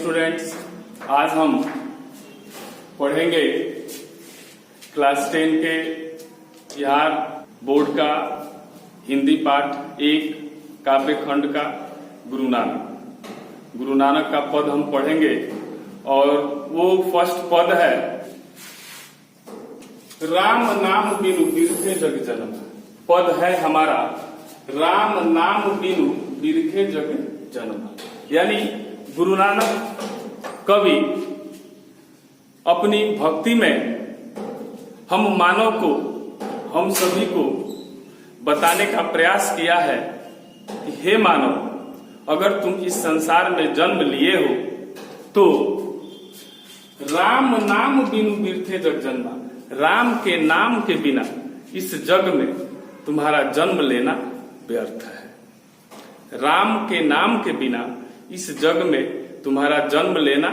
Students, आज हम पढ़ेंगे क्लास 10 के बिहार बोर्ड का हिंदी पाठ 1 काव्य खंड का गुरु नानक का पद हम पढ़ेंगे और वो फर्स्ट पद है, राम नाम बिनु बिरखे जग जन्म। पद है हमारा, राम नाम बिनु बिरखे जग जन्म। यानी गुरु नानक कवि अपनी भक्ति में हम मानव को, हम सभी को बताने का प्रयास किया है कि हे मानव, अगर तुम इस संसार में जन्म लिए हो तो राम नाम बिनु बिरथे जग जन्मा। राम के नाम के बिना इस जग में तुम्हारा जन्म लेना व्यर्थ है। राम के नाम के बिना इस जग में तुम्हारा जन्म लेना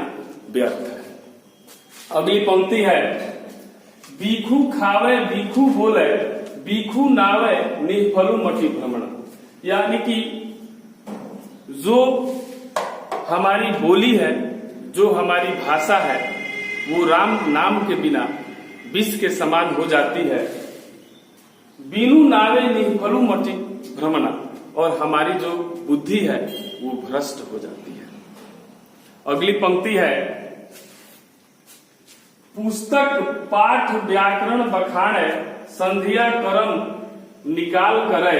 व्यर्थ है। अगली पंक्ति है, बीखू खावे बीखू बोले बीखू नावे निफलु मटी भ्रमण। यानी कि जो हमारी बोली है, जो हमारी भाषा है, वो राम नाम के बिना विष के समान हो जाती है। बीनू नावे निफलु मटी भ्रमणा, और हमारी जो बुद्धि है वो भ्रष्ट हो जाती है। अगली पंक्ति है, पुस्तक पाठ व्याकरण बखाने संधिया कर्म निकाल करे।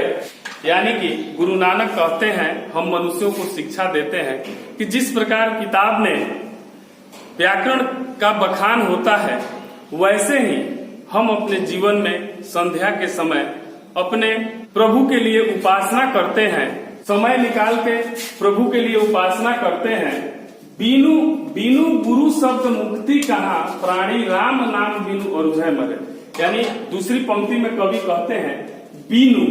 यानी कि गुरु नानक कहते हैं, हम मनुष्यों को शिक्षा देते हैं कि जिस प्रकार किताब में व्याकरण का बखान होता है, वैसे ही हम अपने जीवन में संध्या के समय अपने प्रभु के लिए उपासना करते हैं। समय निकाल के प्रभु के लिए उपासना करते हैं। बीनू बीनू गुरु शब्द मुक्ति कहाँ, प्राणी राम नाम बीनू और जय मरे। यानी दूसरी पंक्ति में कवि कहते हैं, बीनू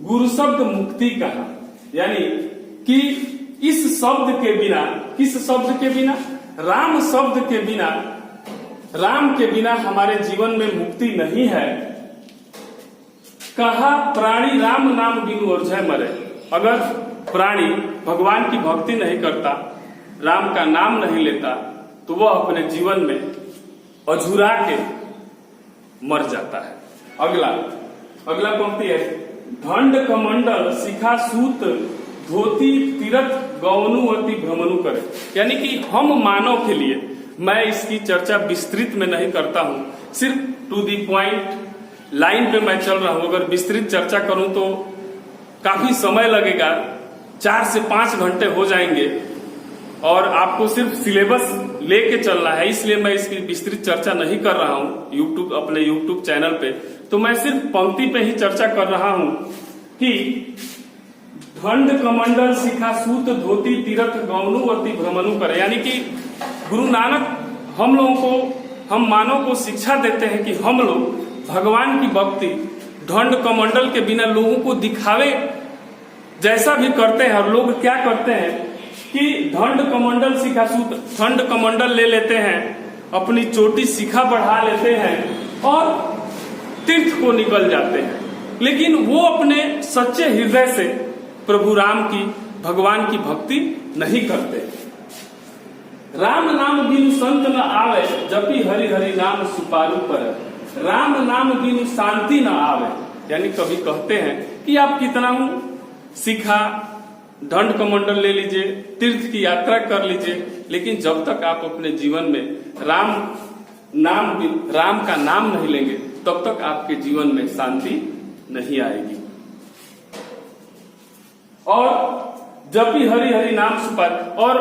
गुरु शब्द मुक्ति कहाँ। यानी कि इस शब्द के बिना, किस शब्द के बिना? राम शब्द के बिना, राम के बिना हमारे जीवन में मुक्ति नहीं है। कहा प्राणी राम नाम बिनु और जय मरे। अगर प्राणी भगवान की भक्ति नहीं करता, राम का नाम नहीं लेता, तो वह अपने जीवन में अझुरा के मर जाता है। अगला पंक्ति है, दंड कमंडल शिखा सूत धोती तीरथ गौनु अति भ्रमणु करे। यानी कि हम मानव के लिए, मैं इसकी चर्चा विस्तृत में नहीं करता हूं, सिर्फ टू दी पॉइंट लाइन पे मैं चल रहा हूं। अगर विस्तृत चर्चा करूं तो काफी समय लगेगा, 4 से 5 घंटे हो जाएंगे और आपको सिर्फ सिलेबस लेके चलना है। इसलिए मैं इसकी विस्तृत चर्चा नहीं कर रहा हूं अपने यूट्यूब चैनल पे। तो मैं सिर्फ पंक्ति पे ही चर्चा कर रहा हूं कि दंड कमंडल शिखा सूत धोती तीरथ गौनु अति भ्रमणु करे। यानी कि गुरु नानक हम लोगों को, हम मानव को शिक्षा देते हैं कि हम लोग भगवान की भक्ति दंड कमंडल के बिना लोगों को दिखावे जैसा भी करते हैं। और लोग क्या करते हैं कि दंड कमंडल शिखा सूत, दंड कमंडल ले लेते हैं, अपनी चोटी शिखा बढ़ा लेते हैं और तीर्थ को निकल जाते हैं। लेकिन वो अपने सच्चे हृदय से प्रभु राम की, भगवान की भक्ति नहीं करते। राम नाम बिनु संत न आवे, जपि हरि हरि नाम सुपारू पर। राम नाम बिनु शांति न आवे। यानी कवि कहते हैं कि आप कितना शिखा दंड कमंडल ले लीजिए, तीर्थ की यात्रा कर लीजिए, लेकिन जब तक आप अपने जीवन में राम का नाम नहीं लेंगे, तब तक आपके जीवन में शांति नहीं आएगी। और जब भी हरि हरि नाम सुपार, और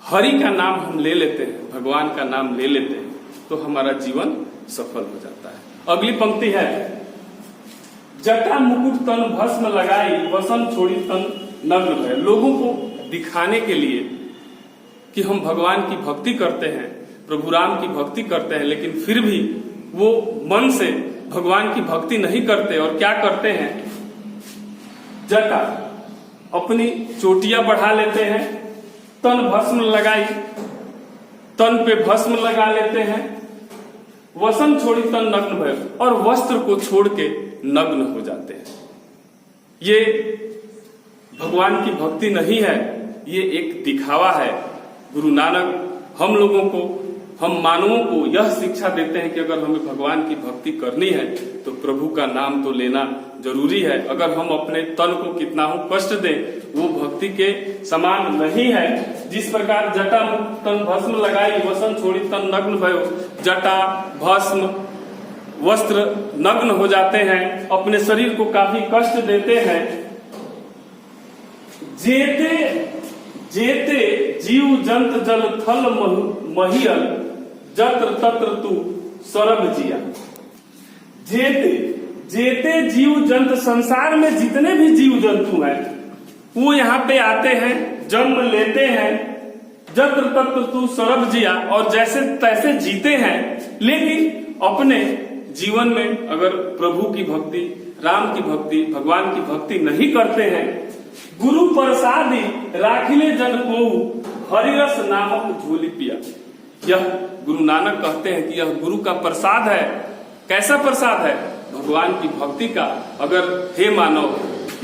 हरि का नाम हम ले लेते हैं, भगवान का नाम ले लेते हैं, तो हमारा जीवन सफल हो जाता है। अगली पंक्ति है, जटा मुकुट तन भस्म लगाई वसन छोड़ी तन नग्न भय। लोगों को दिखाने के लिए कि हम भगवान की भक्ति करते हैं, प्रभु राम की भक्ति करते हैं, लेकिन फिर भी वो मन से भगवान की भक्ति नहीं करते। और क्या करते हैं, जटा अपनी चोटियां बढ़ा लेते हैं, तन भस्म लगाई, तन पे भस्म लगा लेते हैं, वसन छोड़ी तन नग्न भय, और वस्त्र को छोड़ के नग्न हो जाते हैं। ये भगवान की भक्ति नहीं है, ये एक दिखावा है। गुरु नानक हम लोगों को, हम मानवों को यह शिक्षा देते हैं कि अगर हमें भगवान की भक्ति करनी है तो प्रभु का नाम तो लेना जरूरी है। अगर हम अपने तन को कितना हो कष्ट दें, वो भक्ति के समान नहीं है। जिस प्रकार जटा मुक्त तन भस्म लगाई, वसन छोड़ी तन नग्न भयो। जटा भस्म वस्त्र नग्न हो जाते हैं, अपने शरीर को काफी कष्ट देते हैं। जेते जेते जीव जंत जल थल महियल, जत्र तत्र तू सरब जिया। जेते जेते जीव जंत, संसार में जितने भी जीव जंतु हैं वो यहाँ पे आते हैं, जन्म लेते हैं। जत्र तत्र तू सरब जिया, और जैसे तैसे जीते हैं, लेकिन अपने जीवन में अगर प्रभु की भक्ति, राम की भक्ति, भगवान की भक्ति नहीं करते हैं। गुरु प्रसादी राखिले जन को हरिरस नामक झोली पिया। यह गुरु नानक कहते हैं कि यह गुरु का प्रसाद है। कैसा प्रसाद है? भगवान की भक्ति का। अगर हे मानव,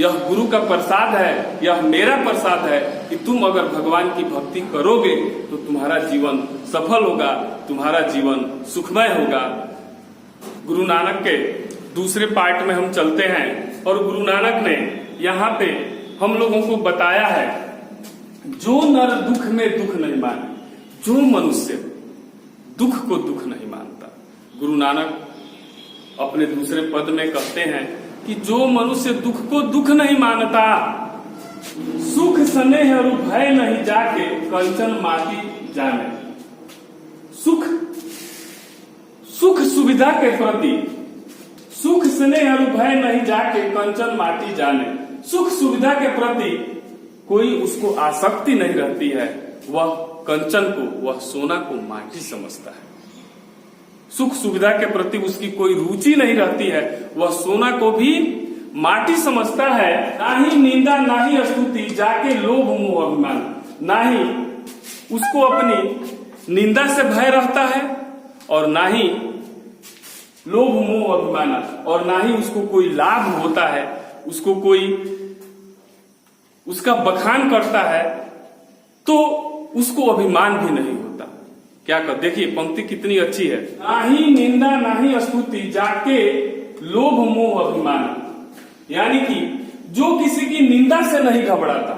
यह गुरु का प्रसाद है, यह मेरा प्रसाद है कि तुम अगर भगवान की भक्ति करोगे तो तुम्हारा जीवन सफल होगा, तुम्हारा जीवन सुखमय होगा। गुरु नानक के दूसरे पार्ट में हम चलते हैं, और गुरु नानक ने यहाँ पे हम लोगों को बताया है, जो नर दुख में दुख नहीं माने, जो मनुष्य दुख को दुख नहीं मानता। गुरु नानक अपने दूसरे पद में कहते हैं कि जो मनुष्य दुख को दुख नहीं मानता, सुख स्नेह और भय नहीं जाके कंचन माटी जाने। सुख सुविधा के प्रति सुख स्नेह और भय नहीं जाके कंचन माटी जाने। सुख सुविधा के प्रति कोई उसको आसक्ति नहीं रहती है, वह कंचन को, वह सोना को माटी समझता है। सुख सुविधा के प्रति उसकी कोई रुचि नहीं रहती है, वह सोना को भी माटी समझता है। ना ही निंदा ना ही स्तुति जाके लोभ मोह अभिमान, ना ही उसको अपनी निंदा से भय रहता है, और ना ही लोभ मोह अभिमान, और ना ही उसको कोई लाभ होता है, उसको कोई उसका बखान करता है तो उसको अभिमान भी नहीं होता। क्या कर, देखिए पंक्ति कितनी अच्छी है। ना ही निंदा ना ही स्तुति जाके लोभ मोह अभिमान, यानी कि जो किसी की निंदा से नहीं घबराता,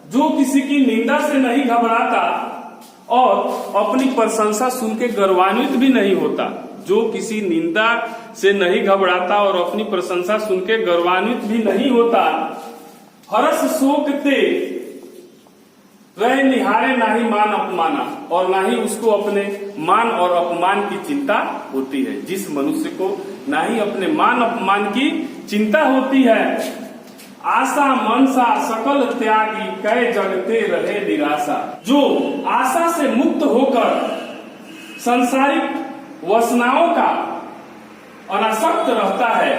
जो किसी की निंदा से नहीं घबराता और अपनी प्रशंसा सुन के गर्वान्वित भी नहीं होता, जो किसी निंदा से नहीं घबराता और अपनी प्रशंसा सुन के गर्वान्वित भी नहीं होता। हर्ष शोक ते वह निहारे ना ही मान अपमाना, और ना ही उसको अपने मान और अपमान की चिंता होती है। जिस मनुष्य को ना ही अपने मान अपमान की चिंता होती है। आशा मनसा सकल त्यागी कै जगते रहे निराशा। जो आशा से मुक्त होकर सांसारिक वासनाओं का अनासक्त रहता है,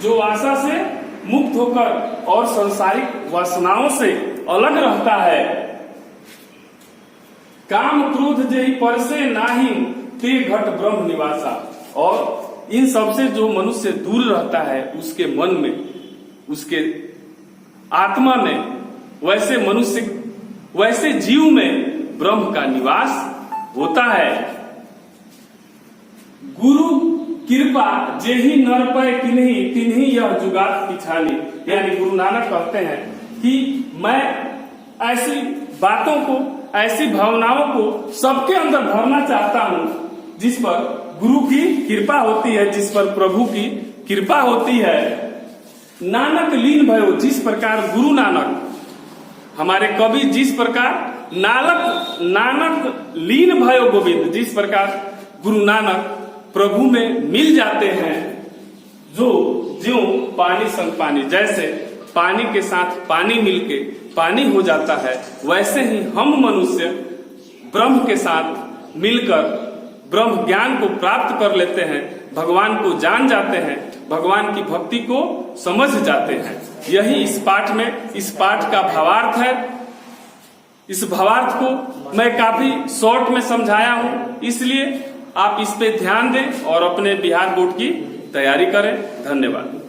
जो आशा से मुक्त होकर और सांसारिक वासनाओं से अलग रहता है। काम क्रोध जेहि परसे नाही ते घट ब्रह्म निवासा। और इन सबसे जो मनुष्य दूर रहता है, उसके मन में, उसके आत्मा में, वैसे मनुष्य, वैसे जीव में ब्रह्म का निवास होता है। गुरु कृपा जेहि नर पै तिन्ही तिन्ही यह जुगात पिछानी। यानी गुरु नानक कहते हैं कि मैं ऐसी बातों को, ऐसी भावनाओं को सबके अंदर भरना चाहता हूं जिस पर गुरु की कृपा होती है, जिस पर प्रभु की कृपा होती है। नानक लीन भयो, जिस प्रकार गुरु नानक, हमारे कवि जिस प्रकार नानक लीन भयो गोविंद, जिस प्रकार गुरु नानक प्रभु में मिल जाते हैं, जो ज्यों पानी संग पानी, जैसे पानी के साथ पानी मिलके पानी हो जाता है, वैसे ही हम मनुष्य ब्रह्म के साथ मिलकर ब्रह्म ज्ञान को प्राप्त कर लेते हैं, भगवान को जान जाते हैं, भगवान की भक्ति को समझ जाते हैं। यही इस पाठ में, इस पाठ का भावार्थ है। इस भावार्थ को मैं काफी शॉर्ट में समझाया हूं, इसलिए आप इस पे ध्यान दें और अपने बिहार बोर्ड की तैयारी करें। धन्यवाद।